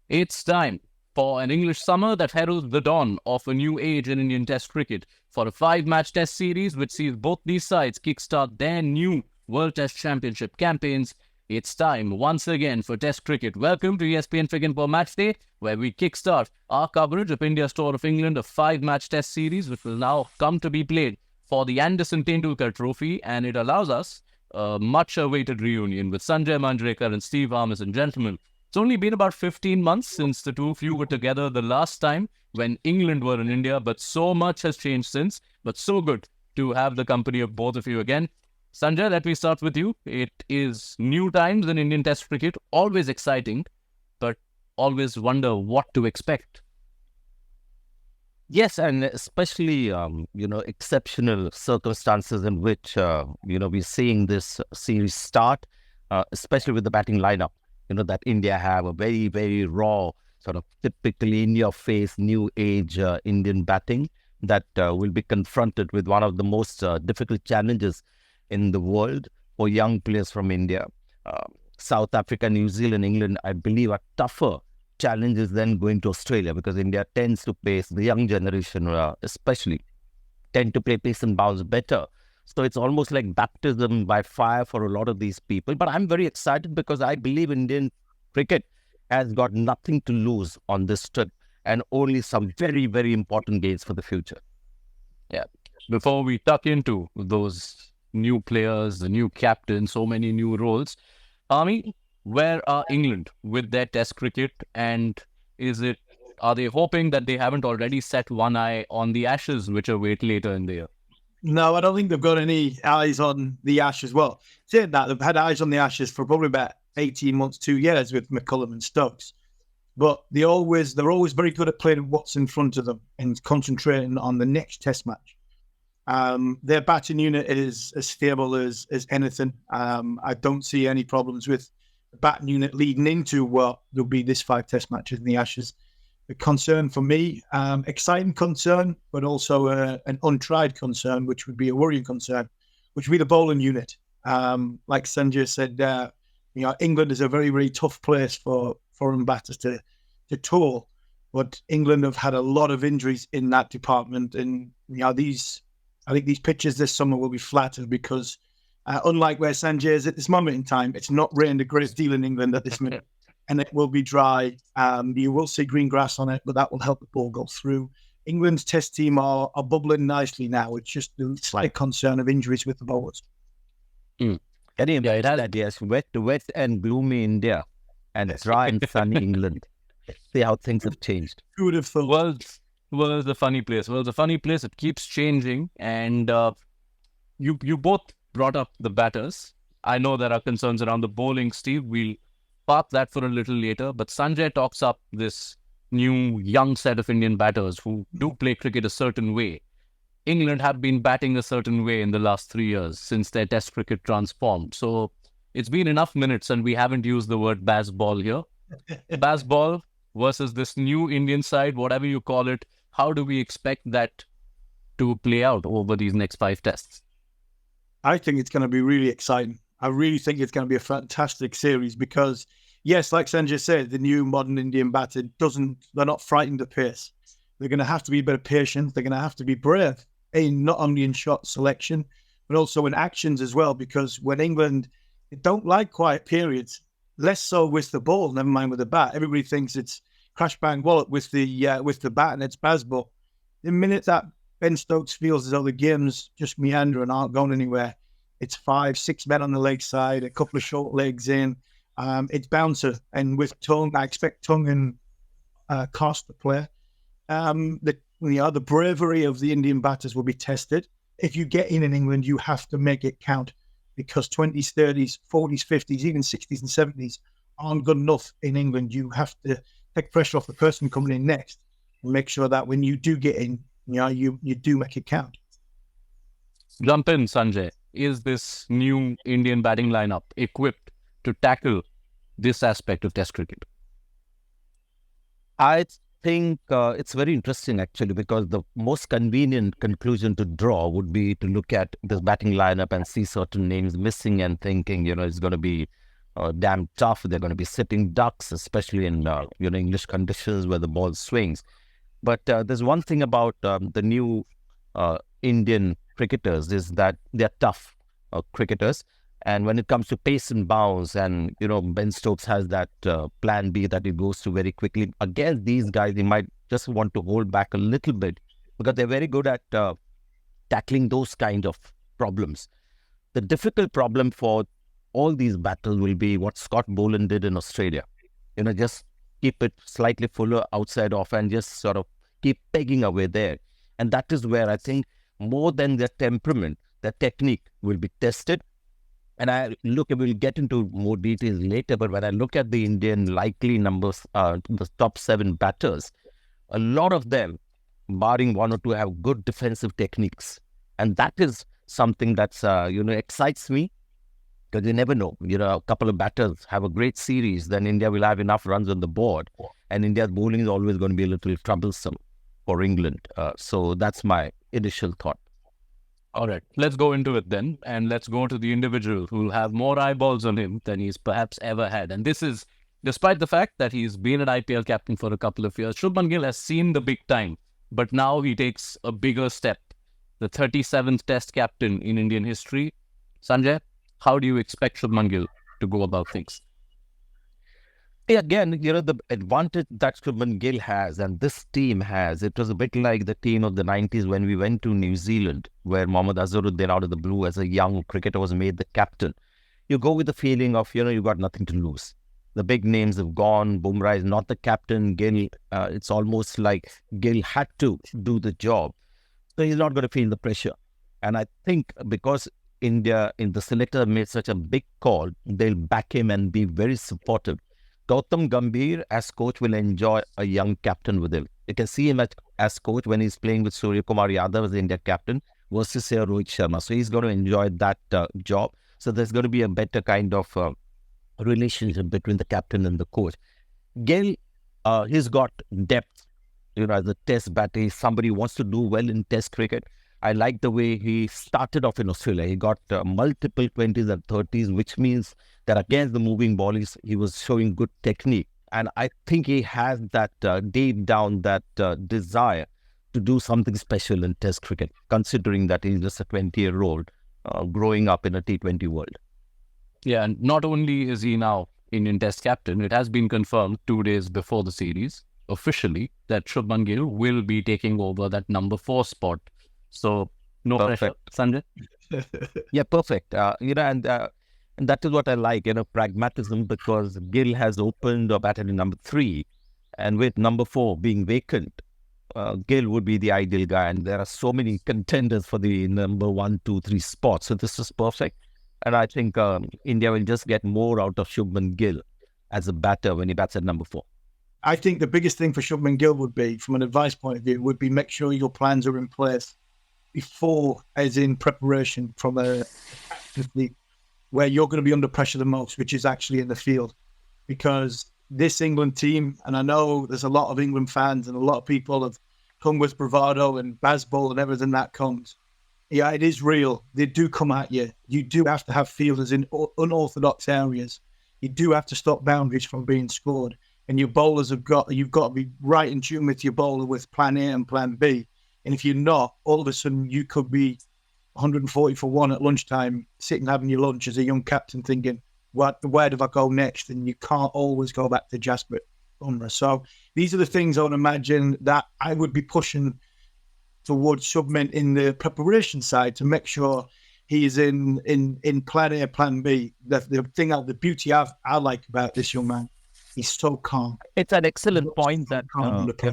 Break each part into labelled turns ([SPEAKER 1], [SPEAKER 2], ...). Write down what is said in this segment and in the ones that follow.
[SPEAKER 1] It's time for an English summer that heralds the dawn of a new age in Indian Test cricket for a five-match Test series which sees both these sides kickstart their new World Test Championship campaigns. It's time once again for Test cricket. Welcome to ESPN Cricinfo Matchday, where we kickstart our coverage of India's tour of England, a five-match Test series which will now come to be played for the Anderson Tendulkar Trophy, and it allows us a much-awaited reunion with Sanjay Manjrekar and Steve Harmis. And gentlemen, it's only been about 15 months since the two of you were together the last time when England were in India, but so much has changed since. But so good to have the company of both of you again. Sanjay, let me start with you. It is new times in Indian Test cricket, always exciting, but always wonder what to expect.
[SPEAKER 2] Yes, and especially, exceptional circumstances in which, we're seeing this series start, especially with the batting lineup, that India have a very, very raw, sort of typically in your face, new age Indian batting that will be confronted with one of the most difficult challenges in the world for young players from India. South Africa, New Zealand, England, I believe, are tougher challenges than going to Australia, because India tends to pace, the young generation especially, tend to play pace and bounce better. So it's almost like baptism by fire for a lot of these people. But I'm very excited because I believe Indian cricket has got nothing to lose on this trip and only some very, very important gains for the future.
[SPEAKER 1] Yeah. Before we tuck into those new players, the new captain, so many new roles, Army, where are England with their Test cricket, and are they hoping that they haven't already set one eye on the Ashes, which await later in the year?
[SPEAKER 3] No, I don't think they've got any eyes on the Ashes. Well, saying that, they've had eyes on the Ashes for probably about 18 months, 2 years with McCullum and Stokes. But they're always very good at playing what's in front of them and concentrating on the next Test match. Their batting unit is as stable as anything. I don't see any problems with the batting unit leading into what will be this 5 Test matches in the Ashes. The concern for me, exciting concern, but also an untried concern, which would be a worrying concern, which would be the bowling unit. Like Sanjay said, England is a very, very tough place for foreign batters to tour, but England have had a lot of injuries in that department, and I think these pitches this summer will be flattered because, unlike where Sanjay is at this moment in time, it's not rained a great deal in England at this minute, and it will be dry. You will see green grass on it, but that will help the ball go through. England's Test team are bubbling nicely now. It's just the slight concern of injuries with the bowlers.
[SPEAKER 2] Can you imagine that? Yes, wet and gloomy India and dry and sunny England. See how things have changed.
[SPEAKER 3] Who would have thought?
[SPEAKER 1] Well, it's a funny place. Well, it's a funny place. It keeps changing. And you both brought up the batters. I know there are concerns around the bowling, Steve. We'll park that for a little later. But Sanjay talks up this new young set of Indian batters who do play cricket a certain way. England have been batting a certain way in the last 3 years since their Test cricket transformed. So it's been enough minutes and we haven't used the word Bazball here. Bazball versus this new Indian side, whatever you call it. How do we expect that to play out over these next 5 tests?
[SPEAKER 3] I think it's going to be really exciting. I really think it's going to be a fantastic series because, yes, like Sanjay said, the new modern Indian batter they're not frightened of pace. They're going to have to be a bit of patience. They're going to have to be brave, not only in shot selection, but also in actions as well, because when England, they don't like quiet periods, less so with the ball, never mind with the bat. Everybody thinks it's crash bang wallop with the bat and it's Bazball. The minute that Ben Stokes feels as though the game's just meander and aren't going anywhere, it's 5, 6 men on the leg side, a couple of short legs in. It's bouncer, and with Tongue, I expect Tongue and Cost to play. The bravery of the Indian batters will be tested. If you get in England, you have to make it count, because 20s, 30s, 40s, 50s, even 60s and 70s aren't good enough in England. You have to take pressure off the person coming in next and make sure that when you do get in, you do make it count.
[SPEAKER 1] Jump in, Sanjay. Is this new Indian batting lineup equipped to tackle this aspect of Test cricket?
[SPEAKER 2] I think it's very interesting, actually, because the most convenient conclusion to draw would be to look at this batting lineup and see certain names missing and thinking, it's going to be damn tough. They're going to be sitting ducks, especially in English conditions where the ball swings. But there's one thing about the new Indian cricketers is that they're tough cricketers. And when it comes to pace and bounce, and Ben Stokes has that plan B that he goes to very quickly. Against these guys, he might just want to hold back a little bit because they're very good at tackling those kind of problems. The difficult problem for all these battles will be what Scott Boland did in Australia. Just keep it slightly fuller outside off and just sort of keep pegging away there. And that is where I think more than their temperament, their technique will be tested. And we'll get into more details later, but when I look at the Indian likely numbers, the top 7 batters, a lot of them, barring one or two, have good defensive techniques. And that is something that's, excites me because you never know. A couple of batters have a great series, then India will have enough runs on the board. And India's bowling is always going to be a little troublesome for England. So that's my initial thought.
[SPEAKER 1] All right, let's go into it then. And let's go to the individual who will have more eyeballs on him than he's perhaps ever had. And this is despite the fact that he's been an IPL captain for a couple of years. Shubman Gill has seen the big time, but now he takes a bigger step. The 37th Test captain in Indian history. Sanjay, how do you expect Shubman Gill to go about things?
[SPEAKER 2] Again, the advantage that Shubman Gill has and this team has, it was a bit like the team of the 90s when we went to New Zealand, where Mohammad Azharuddin out of the blue as a young cricketer was made the captain. You go with the feeling of, you've got nothing to lose. The big names have gone. Bumrah is not the captain. Gill, it's almost like Gill had to do the job. So he's not going to feel the pressure. And I think because India in the selector made such a big call, they'll back him and be very supportive. Gautam Gambhir as coach will enjoy a young captain with him. You can see him as coach when he's playing with Surya Kumar Yadav as the India captain versus Rohit Sharma. So he's going to enjoy that job. So there's going to be a better kind of relationship between the captain and the coach. Gill, he's got depth, as a test batter. He's somebody who wants to do well in test cricket. I like the way he started off in Australia. He got multiple 20s and 30s, which means that against the moving ball, he was showing good technique. And I think he has that deep down, that desire to do something special in test cricket, considering that he's just a 20-year-old growing up in a T20 world.
[SPEAKER 1] Yeah, and not only is he now Indian Test captain, it has been confirmed 2 days before the series, officially, that Shubman Gill will be taking over that number 4 spot. So, no pressure, Sanjay?
[SPEAKER 2] Yeah, perfect. And that is what I like, pragmatism, because Gill has opened or batted in number 3. And with number 4 being vacant, Gill would be the ideal guy. And there are so many contenders for the number 1, 2, 3 spots. So this is perfect. And I think India will just get more out of Shubman Gill as a batter when he bats at number 4.
[SPEAKER 3] I think the biggest thing for Shubman Gill would be, from an advice point of view, would be make sure your plans are in place before, as in preparation from where you're going to be under pressure the most, which is actually in the field. Because this England team, and I know there's a lot of England fans and a lot of people have come with bravado and baseball and everything that comes. Yeah, it is real. They do come at you. You do have to have fielders in unorthodox areas. You do have to stop boundaries from being scored. And your bowlers you've got to be right in tune with your bowler with plan A and plan B. And if you're not, all of a sudden you could be 140 for 1 at lunchtime, sitting having your lunch as a young captain thinking, where do I go next? And you can't always go back to Jasprit Bumrah. So these are the things I would imagine that I would be pushing towards Shubman in the preparation side to make sure he is in plan A, plan B. The beauty I like about this young man, he's so calm.
[SPEAKER 2] It's an excellent point that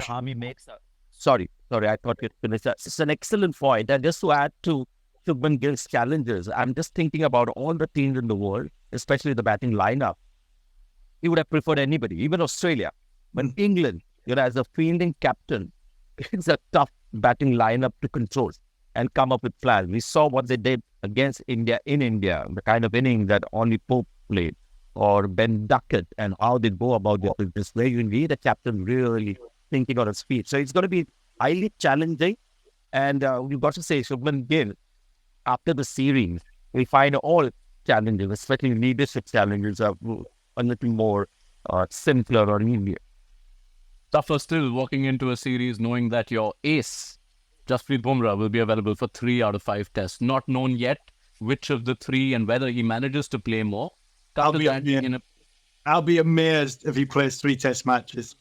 [SPEAKER 2] Ami makes. Sorry, I thought you'd finish that. It's an excellent point. And just to add to Shubman Gill's challenges, I'm just thinking about all the teams in the world, especially the batting lineup. He would have preferred anybody, even Australia. But England, as a fielding captain, it's a tough batting lineup to control and come up with plans. We saw what they did against India in India, the kind of inning that only Pope played, or Ben Duckett, and how they go about their business, where you need a captain really thinking on his feet. So it's going to be highly challenging. And you've got to say, Shubman Gill, after the series, we find all challenges, especially leadership challenges, are a little more simpler or easier.
[SPEAKER 1] Tougher still walking into a series knowing that your ace, Jasprit Bumrah, will be available for 3 out of 5 tests. Not known yet which of the 3 and whether he manages to play more.
[SPEAKER 3] I'll be amazed if he plays 3 test matches.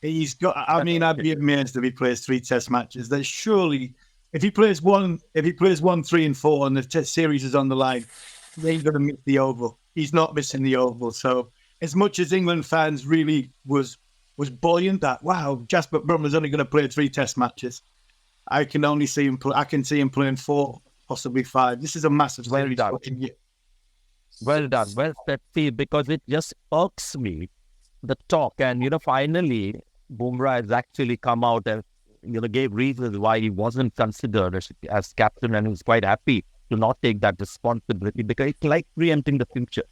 [SPEAKER 3] I'd be amazed if he plays 3 test matches. There's surely, if he plays 1, 3 and 4 and the test series is on the line, he's going to miss the Oval. He's not missing the Oval. So as much as England fans really was buoyant that, wow, Jasprit Bumrah's only going to play 3 test matches, I can only see him. I can see him playing 4, possibly 5. This is a massive series.
[SPEAKER 2] Well done. Well said, Steve, because it just irks me, the talk. And, finally, Bumrah has actually come out and, gave reasons why he wasn't considered as captain, and he was quite happy to not take that responsibility because it's like preempting the future.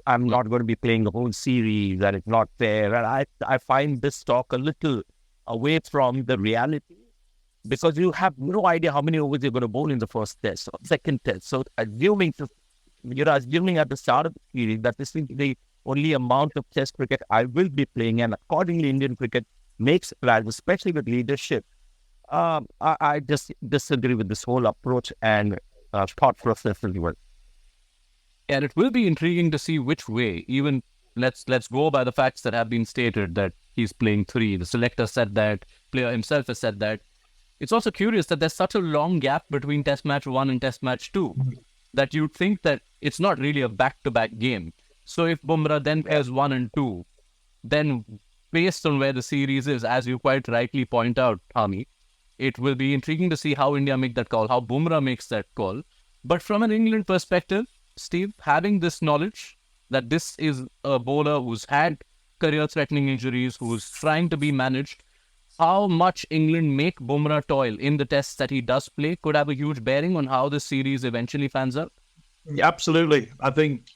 [SPEAKER 2] I'm not going to be playing the whole series, and it's not fair. And I find this talk a little away from the reality, because you have no idea how many overs you're going to bowl in the first test or second test. So assuming at the start of the series that this is the only amount of test cricket I will be playing, and accordingly Indian cricket makes plans, especially with leadership. I just disagree with this whole approach and thought process as well.
[SPEAKER 1] And it will be intriguing to see which way. Even let's go by the facts that have been stated that he's playing 3. The selector said that, player himself has said that. It's also curious that there's such a long gap between Test Match 1 and Test Match 2 that you'd think that it's not really a back-to-back game. So if Bumrah then plays 1 and 2, then based on where the series is, as you quite rightly point out, Hami, it will be intriguing to see how India make that call, how Bumrah makes that call. But from an England perspective, Steve, having this knowledge that this is a bowler who's had career-threatening injuries, who's trying to be managed, how much England make Bumrah toil in the tests that he does play could have a huge bearing on how this series eventually fans out.
[SPEAKER 3] Yeah, absolutely. I think,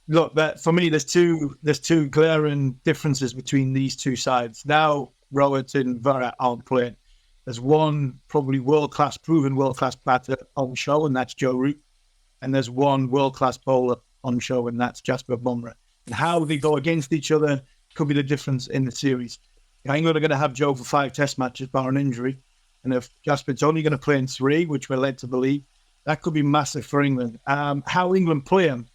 [SPEAKER 3] look, that for me, there's two glaring differences between these two sides. Now, Rohit and Virat aren't playing. There's one probably proven world-class batter on show, and that's Joe Root. And there's one world-class bowler on show, and that's Jasprit Bumrah. And how they go against each other could be the difference in the series. England are going to have Joe for 5 test matches, bar an injury. And if Jasprit's only going to play in 3, which we're led to believe, that could be massive for England. How England play him,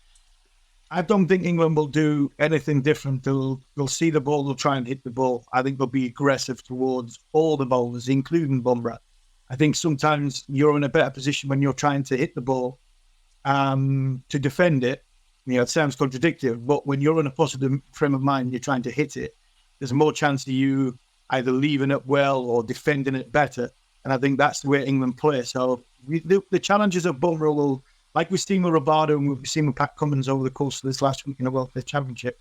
[SPEAKER 3] I don't think England will do anything different. They'll see the ball, they'll try and hit the ball. I think they'll be aggressive towards all the bowlers, including Bumrah. I think sometimes you're in a better position when you're trying to hit the ball to defend it. It sounds contradictory, but when you're in a positive frame of mind, you're trying to hit it, there's more chance of you either leaving it well or defending it better. And I think that's the way England play. So the challenges of Bumrah will, like we've seen with Rabada and we've seen with Pat Cummins over the course of this last week in the World Test Championship,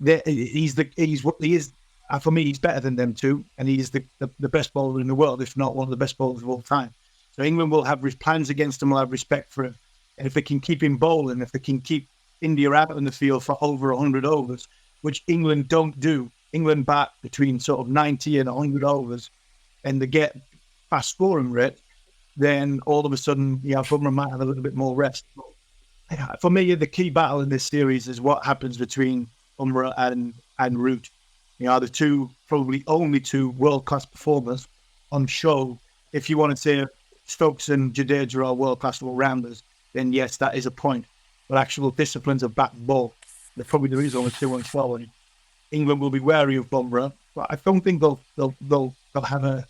[SPEAKER 3] he's what he is. For me, he's better than them two, and he's the best bowler in the world, if not one of the best bowlers of all time. So England will have plans against him, will have respect for him. And if they can keep him bowling, if they can keep India out in the field for over 100 overs, which England don't do, England bat between sort of 90 and 100 overs, and they get fast scoring rate, then all of a sudden, Bumrah might have a little bit more rest. For me, the key battle in this series is what happens between Bumrah and Root. The probably only 2 world-class performers on show. If you want to say Stokes and Jadeja are world-class all-rounders, then yes, that is a point. But actual disciplines of bat and ball, there is only 2 on show. And England will be wary of Bumrah, but I don't think they'll have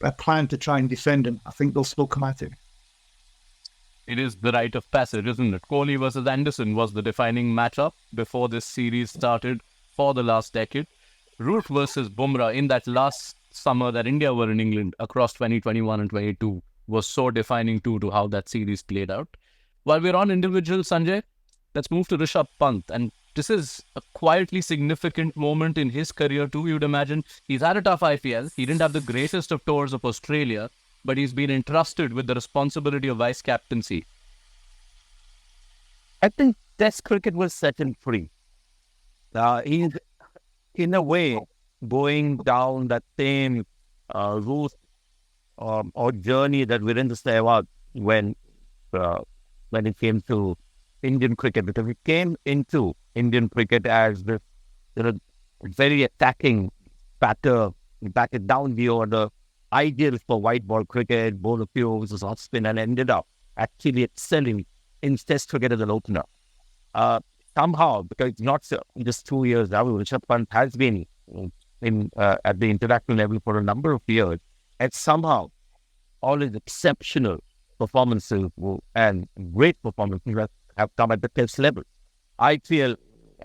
[SPEAKER 3] a plan to try and defend him. I think they'll still come at him.
[SPEAKER 1] It is the rite of passage, isn't it? Kohli versus Anderson was the defining matchup before this series started for the last decade. Root versus Bumrah in that last summer that India were in England across 2021 and 22 was so defining too to how that series played out. While we're on individuals, Sanjay, let's move to Rishabh Pant. And this is a quietly significant moment in his career too, you'd imagine. He's had a tough IPL. He didn't have the greatest of tours of Australia, but he's been entrusted with the responsibility of vice captaincy.
[SPEAKER 2] I think Test cricket will set him free. He's, in a way, going down that same route or journey that Virendra Sehwag when it came to Indian cricket, because he came into Indian cricket as this, very attacking batter, batted down the order, ideal for white ball cricket, bowler a few overs as off spin, and ended up actually excelling in Test cricket as an opener. Somehow, because it's not just 2 years now, Rishabh Pant has been at the international level for a number of years, and somehow all his exceptional performances and great performances have come at the Test level. I feel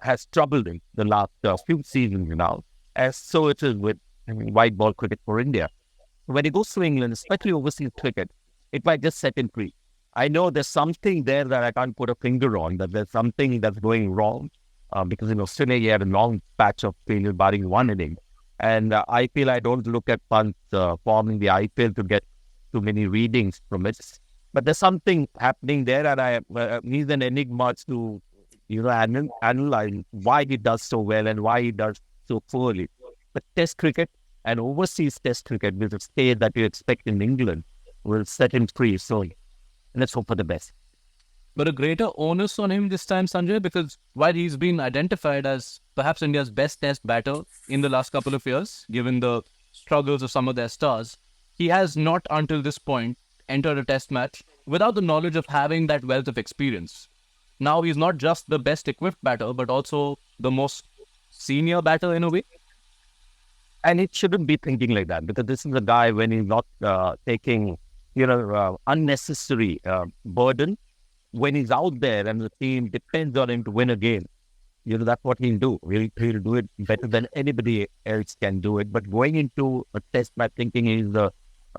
[SPEAKER 2] has troubled him the last few seasons now, as so it is with white ball cricket for India. When he goes to England, especially overseas cricket, it might just set him free. I know there's something there that I can't put a finger on, that there's something that's going wrong, because in Australia he had a long patch of failure barring one inning. And I feel I don't look at Pant's form in the IPL to get too many readings from it. But there's something happening there, and he's an enigma to analyze why he does so well and why he does so poorly. But Test cricket and overseas Test cricket, with the stage that you expect in England, will set him free. So let's hope for the best.
[SPEAKER 1] But a greater onus on him this time, Sanjay, because while he's been identified as perhaps India's best Test batter in the last couple of years, given the struggles of some of their stars, he has not until this point entered a Test match without the knowledge of having that wealth of experience. Now he's not just the best equipped batter, but also the most senior batter in a way.
[SPEAKER 2] And it shouldn't be thinking like that, because this is a guy, when he's not taking unnecessary burden, when he's out there and the team depends on him to win a game, that's what he'll do. He'll do it better than anybody else can do it. But going into a Test match thinking he's a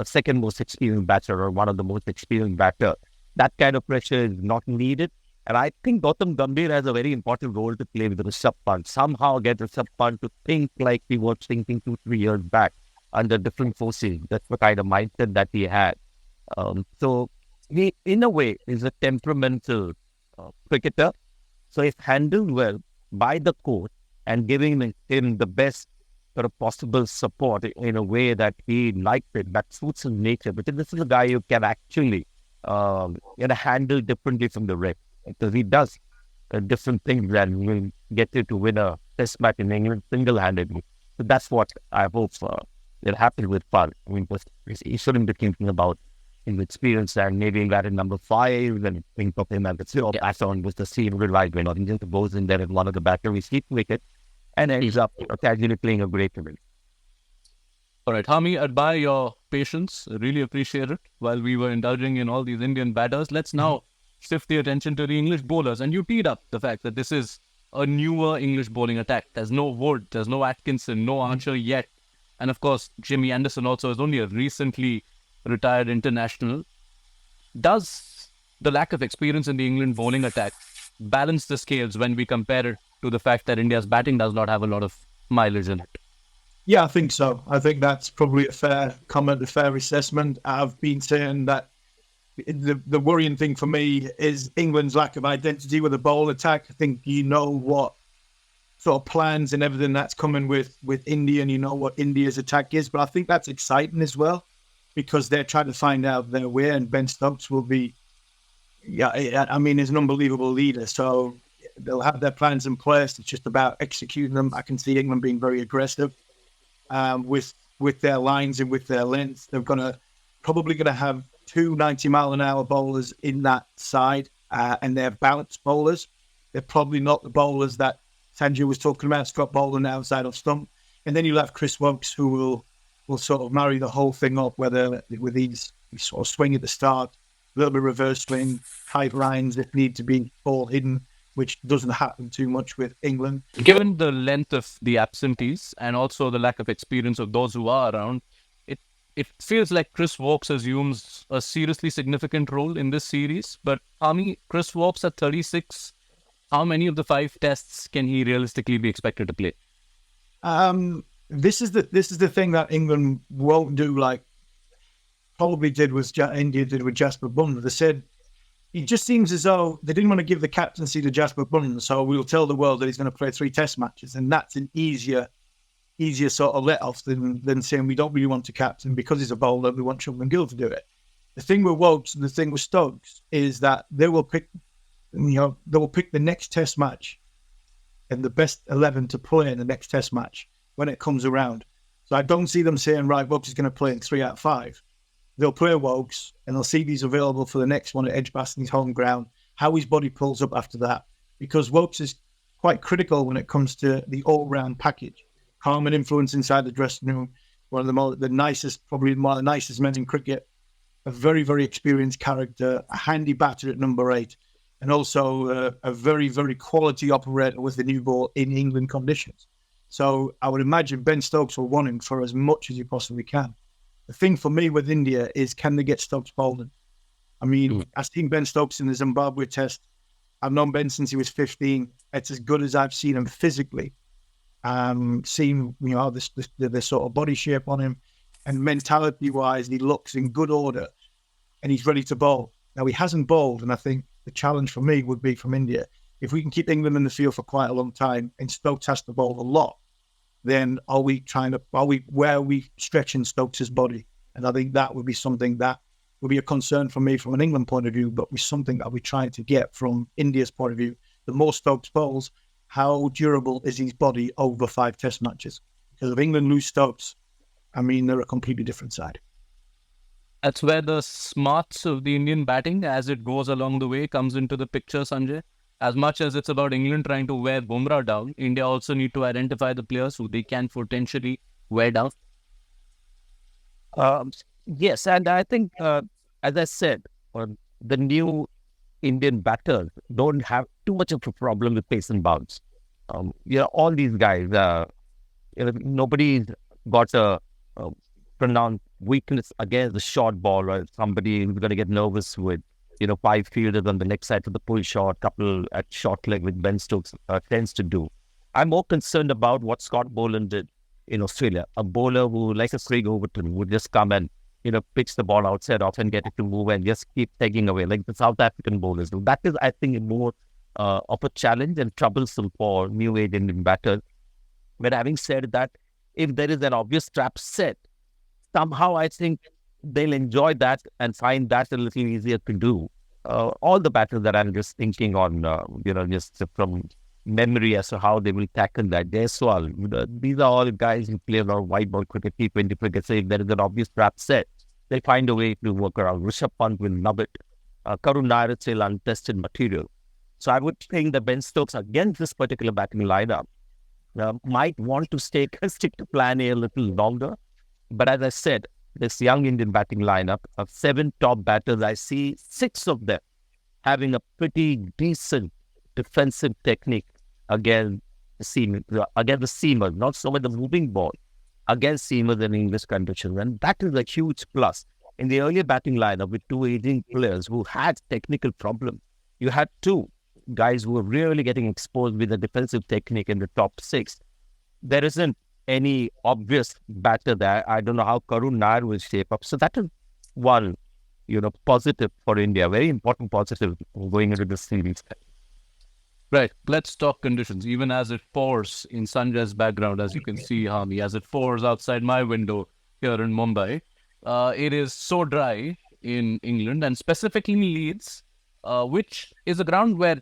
[SPEAKER 2] second most experienced batter or one of the most experienced batter, that kind of pressure is not needed. And I think Gautam Gambhir has a very important role to play with Rishabh Pant. Somehow get Rishabh Pant to think like he was thinking 2-3 years back under different forces. That's the kind of mindset that he had. So he, in a way, is a temperamental cricketer. So if handled well by the coach and giving him the best sort of possible support in a way that he likes it, that suits his nature. Because this is a guy who can actually handle differently from the rest. Because he does different things and will get you to win a Test match in England single-handedly. So that's what I hope will happen with Pant. I mean, he shouldn't be thinking about his experience and maybe that in number 5 and think of him as the third batter with the senior right winner. He just goes in there as one of the batteries, hit wicket, and ends up casually playing a great innings.
[SPEAKER 1] All right, Hami, admire your patience. Really appreciate it. While we were indulging in all these Indian batters, let's now shift the attention to the English bowlers. And you teed up the fact that this is a newer English bowling attack. There's no Wood, there's no Atkinson, no Archer yet. And of course, Jimmy Anderson also is only a recently retired international. Does the lack of experience in the England bowling attack balance the scales when we compare it to the fact that India's batting does not have a lot of mileage in it?
[SPEAKER 3] Yeah, I think so. I think that's probably a fair comment, a fair assessment. I've been saying that the worrying thing for me is England's lack of identity with the bowl attack. I think what sort of plans and everything that's coming with India, and what India's attack is. But I think that's exciting as well, because they're trying to find out their way, and Ben Stokes will be, he's an unbelievable leader. So they'll have their plans in place. It's just about executing them. I can see England being very aggressive with their lines and with their length. They're probably going to have 2 90-mile-an-hour bowlers in that side, and they're balanced bowlers. They're probably not the bowlers that Sanjay was talking about, Scott Boland outside of stump. And then you'll have Chris Woakes, who will sort of marry the whole thing up, whether with these sort of swing at the start, a little bit of reverse swing, tight lines that need to be ball hidden, which doesn't happen too much with England.
[SPEAKER 1] Given the length of the absentees and also the lack of experience of those who are around, it feels like Chris Woakes assumes a seriously significant role in this series. But Chris Woakes at 36, how many of the 5 tests can he realistically be expected to play?
[SPEAKER 3] This is the thing that England won't do, like probably India did with Jasper Bunn. They said it just seems as though they didn't want to give the captaincy to Jasper Bunn, so we'll tell the world that he's going to play 3 Test matches, and that's an easier sort of let off than saying we don't really want to captain because he's a bowler. We want Shubman Gill to do it. The thing with Woakes and the thing with Stokes is that they will pick they will pick the next Test match and the best 11 to play in the next Test match when it comes around. So I don't see them saying, right, Wokes is going to play in 3 out of 5. They'll play Wokes and they'll see if he's available for the next one at Edgbaston's home ground, how his body pulls up after that. Because Wokes is quite critical when it comes to the all-round package. Calm and influence inside the dressing room, one of the nicest, probably one of the nicest men in cricket, a very, very experienced character, a handy batter at number 8, and also a very, very quality operator with the new ball in England conditions. So I would imagine Ben Stokes will want him for as much as he possibly can. The thing for me with India is, can they get Stokes bowling? I mean, I've seen Ben Stokes in the Zimbabwe Test. I've known Ben since he was 15. It's as good as I've seen him physically. Seen, the sort of body shape on him, and mentality-wise, he looks in good order, and he's ready to bowl. Now, he hasn't bowled, and I think the challenge for me would be from India. If we can keep England in the field for quite a long time, and Stokes has to bowl a lot, then where are we stretching Stokes' body? And I think that would be something that would be a concern for me from an England point of view, but with something that we're trying to get from India's point of view. The more Stokes bowls, how durable is his body over 5 Test matches? Because if England lose Stokes, I mean, they're a completely different side.
[SPEAKER 1] That's where the smarts of the Indian batting, as it goes along the way, comes into the picture, Sanjay. As much as it's about England trying to wear Bumrah down, India also need to identify the players who they can potentially wear down.
[SPEAKER 2] Yes, and I think, as I said, the new Indian batters don't have too much of a problem with pace and bounce. All these guys, nobody's got a pronounced weakness against the short ball, or somebody who's going to get nervous with 5 fielders on the leg side for the pull shot, couple at short leg, which Ben Stokes tends to do. I'm more concerned about what Scott Boland did in Australia. A bowler who, like a Craig Overton, would just come and pitch the ball outside off and get it to move and just keep taking away, like the South African bowlers do. That is, I think, more of a challenge and troublesome for new age Indian batters. But having said that, if there is an obvious trap set, somehow I think they'll enjoy that and find that a little easier to do. All the battles that I'm just thinking on, just from memory as to how they will tackle that. Jaiswal, these are all guys who play a lot of white ball cricket, T20 cricket. So if there is an obvious trap set, they find a way to work around. Rishabh Pant will love it. Karun Nair is still untested material. So I would think that Ben Stokes against this particular batting lineup might want to stick to plan A a little longer. But as I said, this young Indian batting lineup of 7 top batters, I see 6 of them having a pretty decent defensive technique against the seamers, not so much the moving ball, against seamers in English conditions. And that is a huge plus. In the earlier batting lineup with 2 aging players who had technical problems, you had 2 guys who were really getting exposed with the defensive technique in the top 6. There isn't any obvious batter there. I don't know how Karun Nair will shape up. So that is one, positive for India, very important positive going into this series.
[SPEAKER 1] Right. Let's talk conditions. Even as it pours in Sanjay's background, as you can see, Hami, as it pours outside my window here in Mumbai, it is so dry in England and specifically Leeds, which is a ground where,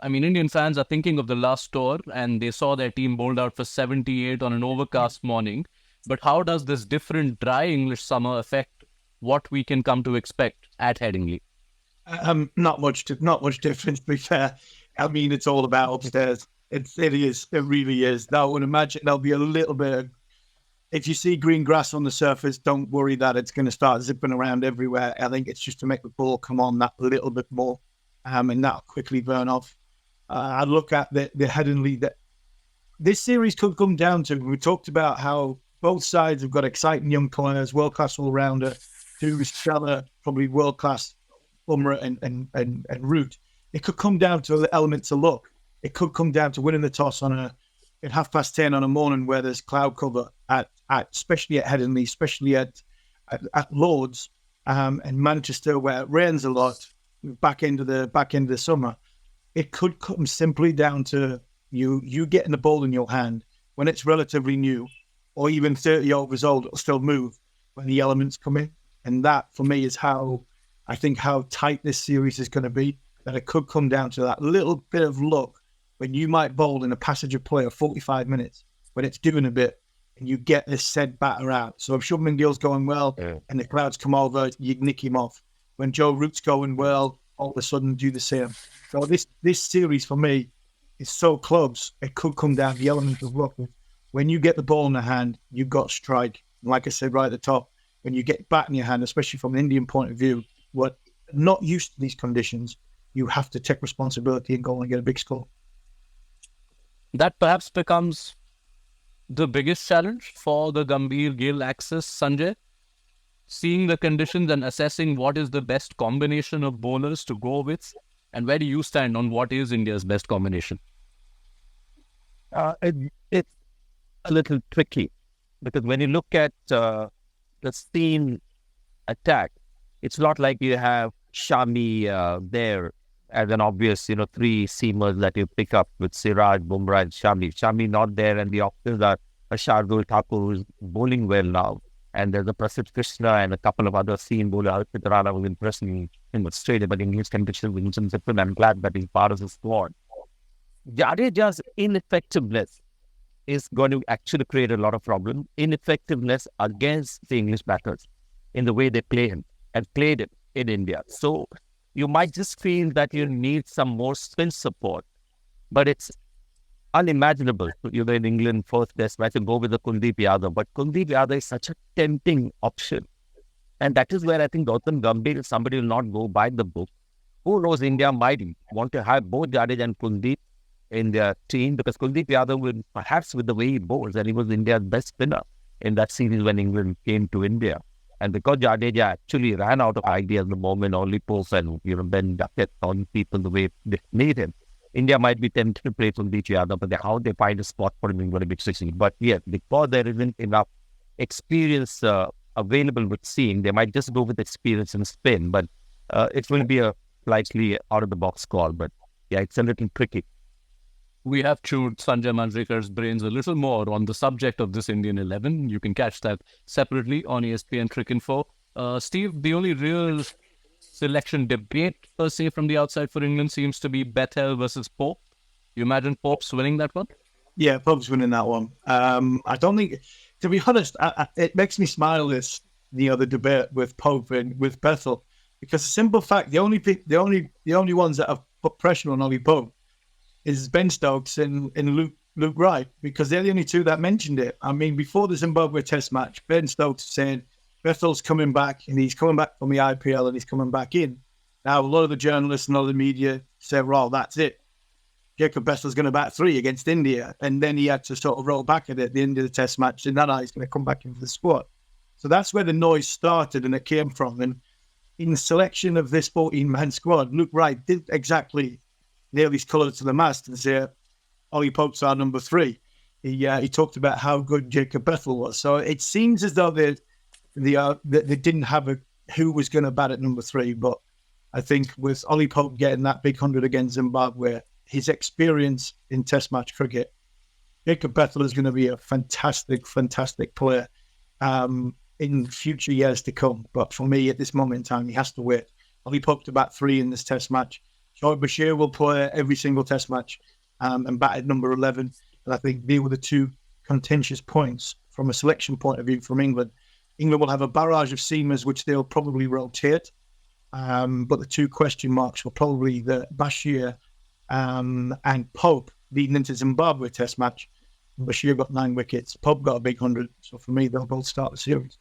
[SPEAKER 1] Indian fans are thinking of the last tour and they saw their team bowled out for 78 on an overcast morning. But how does this different dry English summer affect what we can come to expect at Headingley?
[SPEAKER 3] Not much difference, to be fair. It's all about upstairs. It really is. Now, I would imagine there'll be a little bit. If you see green grass on the surface, don't worry that it's going to start zipping around everywhere. I think it's just to make the ball come on that little bit more, and that'll quickly burn off. I look at the Headingley that this series could come down to. We talked about how both sides have got exciting young players, world-class all-rounder, who's Stella, probably world-class Bumrah and Root. It could come down to the elements of luck. It could come down to winning the toss at 10:30 on a morning where there's cloud cover especially at Headingley, especially at Lords, and Manchester where it rains a lot. Back end of the summer, it could come simply down to you getting the ball in your hand when it's relatively new, or even 30 overs old. It'll still move when the elements come in, and that for me is how I think how tight this series is going to be. that it could come down to that little bit of luck when you might bowl in a passage of play of 45 minutes, when it's doing a bit, and you get this said batter out. So if Shubman Gill's going well and the crowds come over, you nick him off. When Joe Root's going well, all of a sudden do the same. So this series for me is so close, it could come down to the element of luck. When you get the ball in the hand, you've got strike. And like I said right at the top, when you get bat in your hand, especially from an Indian point of view, what not used to these conditions, you have to take responsibility and go and get a big score.
[SPEAKER 1] That perhaps becomes the biggest challenge for the Gambhir Gill axis, Sanjay. Seeing the conditions and assessing what is the best combination of bowlers to go with, and where do you stand on what is India's best combination?
[SPEAKER 2] It's a little tricky because when you look at the seam attack, it's not like you have Shami there as an obvious, three seamers that you pick up with Siraj, Bumrah, and Shami. Shami not there, and the options are Shardul Thakur, who's bowling well now. And there's a Prasidh Krishna and a couple of other seam bowlers. Alfred Rana was impressing in Australia, but in English conditions, I'm glad that he's part of the squad. Jadeja's ineffectiveness is going to actually create a lot of problems. Ineffectiveness against the English batters in the way they play him and played it in India. So you might just feel that you need some more spin support, but it's unimaginable. You're in England first test match and go with the Kuldeep Yadav, but Kuldeep Yadav is such a tempting option. And that is where I think Gautam Gambhir, if somebody will not go by the book, who knows, India might want to have both Jadeja and Kuldeep in their team, because Kuldeep Yadav will, perhaps with the way he bowls, and he was India's best spinner in that series when England came to India. And because Jadeja actually ran out of ideas the moment Ollie Pope and Ben Duckett, all the people, the way they made him, India might be tempted to play Kuldeep Yadav, but how they find a spot for him is going to be tricky. But yes, because there isn't enough experience available with seam, they might just go with experience and spin, but it will be a slightly out-of-the-box call. But yeah, it's a little tricky.
[SPEAKER 1] We have chewed Sanjay Manjrekar's brains a little more on the subject of this Indian 11. You can catch that separately on ESPN Cricinfo. Steve, the only real selection debate per se from the outside for England seems to be Bethel versus Pope. You imagine Pope's winning that one?
[SPEAKER 3] Yeah, Pope's winning that one. I don't think, to be honest, it makes me smile the debate with Pope and with Bethel, because the simple fact, the only ones that have put pressure on Ollie Pope is Ben Stokes and Luke Wright, because they're the only two that mentioned it. I mean, before the Zimbabwe Test match, Ben Stokes saying Bethel's coming back, and he's coming back from the IPL, and he's coming back in. Now, a lot of the journalists and all the media said, well, that's it. Jacob Bethel's going to bat 3 against India. And then he had to sort of roll back at the end of the Test match, and he's going to come back into the squad. So that's where the noise started and it came from. And in the selection of this 14-man squad, Luke Wright did exactly nail his colour to the mast and say, Ollie Pope's our number 3. He talked about how good Jacob Bethel was. So it seems as though they didn't have who was going to bat at number 3. But I think with Ollie Pope getting that big 100 against Zimbabwe, his experience in Test match cricket, Jacob Bethel is going to be a fantastic, fantastic player in future years to come. But for me, at this moment in time, he has to wait. Ollie Pope to bat 3 in this Test match. Shoaib Bashir will play every single Test match and bat at number 11. And I think they were the two contentious points from a selection point of view from England. England will have a barrage of seamers, which they'll probably rotate. But the two question marks were probably the Bashir and Pope leading into Zimbabwe Test match. Bashir got 9 wickets. Pope got a big 100. So for me, they'll both start the series.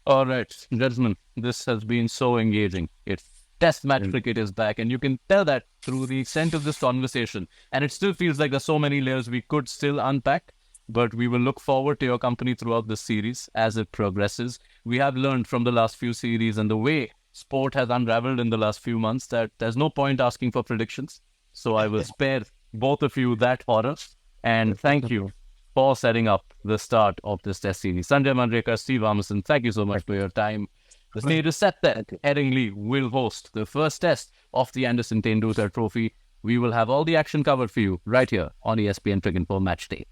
[SPEAKER 1] All right, gentlemen, this has been so engaging. Test match cricket is back, and you can tell that through the extent of this conversation. And it still feels like there's so many layers we could still unpack, but we will look forward to your company throughout this series as it progresses. We have learned from the last few series and the way sport has unraveled in the last few months that there's no point asking for predictions. So I will spare both of you that horror. And thank you for setting up the start of this test series. Sanjay Manjrekar, Steve Armisen, thank you so much for your time. The stage is set there. Headingley will host the first test of the Anderson Tendulkar Trophy. We will have all the action covered for you right here on ESPN Cricinfo Matchday.